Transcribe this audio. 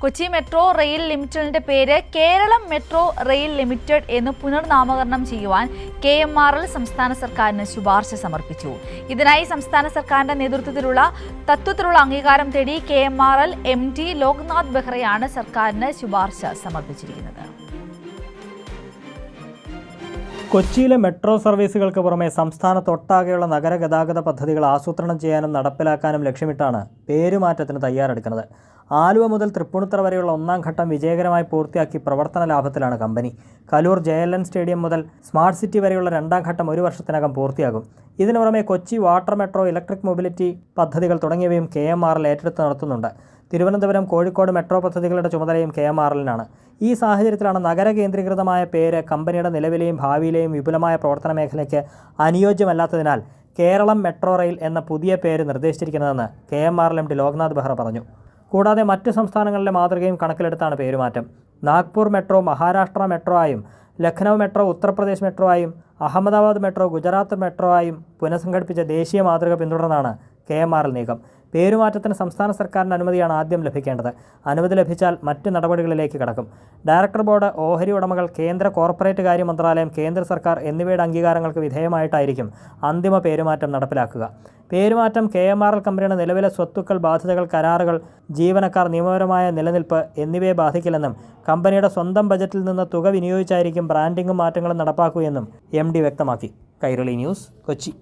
Kochi metro rail ലിമിറ്റഡിന്റെ പേര് Keralam metro rail limited എന്ന് പുനർനാമകരണം ചെയ്യുവാൻ KMRL സംസ്ഥാന സർക്കാരിന് ശുപാർശ സമർപ്പിച്ചു. ഇതിനായി സംസ്ഥാന സർക്കാരിന്റെ നേതൃത്വത്തിലുള്ള തത്വത്തിലുള്ള അംഗീകാരം തേടി KMRL MD ലോക്നാഥ് ബെഹ്റയാണ് സർക്കാരിന് ശുപാർശ സമർപ്പിച്ചിരിക്കുന്നത്. കൊച്ചിയിലെ മെട്രോ സർവീസുകൾക്ക് പുറമെ സംസ്ഥാനത്തൊട്ടാകെയുള്ള നഗരഗതാഗത പദ്ധതികൾ ആസൂത്രണം ചെയ്യാനും നടപ്പിലാക്കാനും ലക്ഷ്യമിട്ടാണ് പേരുമാറ്റത്തിന് തയ്യാറെടുക്കുന്നത്. ആലുവ മുതൽ തൃപ്പൂണിത്തുറ വരെയുള്ള ഒന്നാം ഘട്ടം വിജയകരമായി പൂർത്തിയാക്കി പ്രവർത്തന ലാഭത്തിലാണ് കമ്പനി. കലൂർ JLN സ്റ്റേഡിയം മുതൽ സ്മാർട്ട് സിറ്റി വരെയുള്ള രണ്ടാം ഘട്ടം 1 വർഷത്തിനകം പൂർത്തിയാകും. ഇതിനു പുറമെ Kochi water metro, electric mobility പദ്ധതികൾ തുടങ്ങിയവയും KMRL ഏറ്റെടുത്ത് നടത്തുന്നുണ്ട്. തിരുവനന്തപുരം, കോഴിക്കോട് മെട്രോ പദ്ധതികളുടെ ചുമതലയും KMRLനാണ്. ഈ സാഹചര്യത്തിലാണ് നഗര കേന്ദ്രീകൃതമായ പേര് കമ്പനിയുടെ നിലവിലെയും ഭാവിയിലെയും വിപുലമായ പ്രവർത്തന മേഖലയ്ക്ക് അനുയോജ്യമല്ലാത്തതിനാൽ കേരളം മെട്രോ റെയിൽ എന്ന പുതിയ പേര് നിർദ്ദേശിച്ചിരിക്കുന്നതെന്ന് KMRL MD ലോക്നാഥ് ബെഹ്റ പറഞ്ഞു. കൂടാതെ മറ്റ് സംസ്ഥാനങ്ങളിലെ മാതൃകയും കണക്കിലെടുത്താണ് പേരുമാറ്റം. നാഗ്പൂർ മെട്രോ മഹാരാഷ്ട്ര മെട്രോ ആയും, ലഖ്നൗ മെട്രോ ഉത്തർപ്രദേശ് മെട്രോ ആയും, അഹമ്മദാബാദ് മെട്രോ ഗുജറാത്ത് മെട്രോ ആയും പുനഃസംഘടിപ്പിച്ച ദേശീയ മാതൃക പിന്തുടർന്നാണ് KMRL നീക്കം. പേരുമാറ്റത്തിന് സംസ്ഥാന സർക്കാരിൻ്റെ അനുമതിയാണ് ആദ്യം ലഭിക്കേണ്ടത്. അനുമതി ലഭിച്ചാൽ മറ്റ് നടപടികളിലേക്ക് കടക്കും. ഡയറക്ടർ ബോർഡ്, ഓഹരി ഉടമകൾ, കേന്ദ്ര കോർപ്പറേറ്റ് കാര്യ മന്ത്രാലയം, കേന്ദ്ര സർക്കാർ എന്നിവയുടെ അംഗീകാരങ്ങൾക്ക് വിധേയമായിട്ടായിരിക്കും അന്തിമ പേരുമാറ്റം നടപ്പിലാക്കുക. പേരുമാറ്റം KMRL കമ്പനിയുടെ നിലവിലെ സ്വത്തുക്കൾ, ബാധ്യതകൾ, കരാറുകൾ, ജീവനക്കാർ, നിയമപരമായ നിലനിൽപ്പ് എന്നിവയെ ബാധിക്കില്ലെന്നും കമ്പനിയുടെ സ്വന്തം ബജറ്റിൽ നിന്ന് തുക വിനിയോഗിച്ചായിരിക്കും ബ്രാൻഡിങ്ങും മാറ്റങ്ങളും നടപ്പാക്കുകയെന്നും MD വ്യക്തമാക്കി. കൈരളി ന്യൂസ്, കൊച്ചി.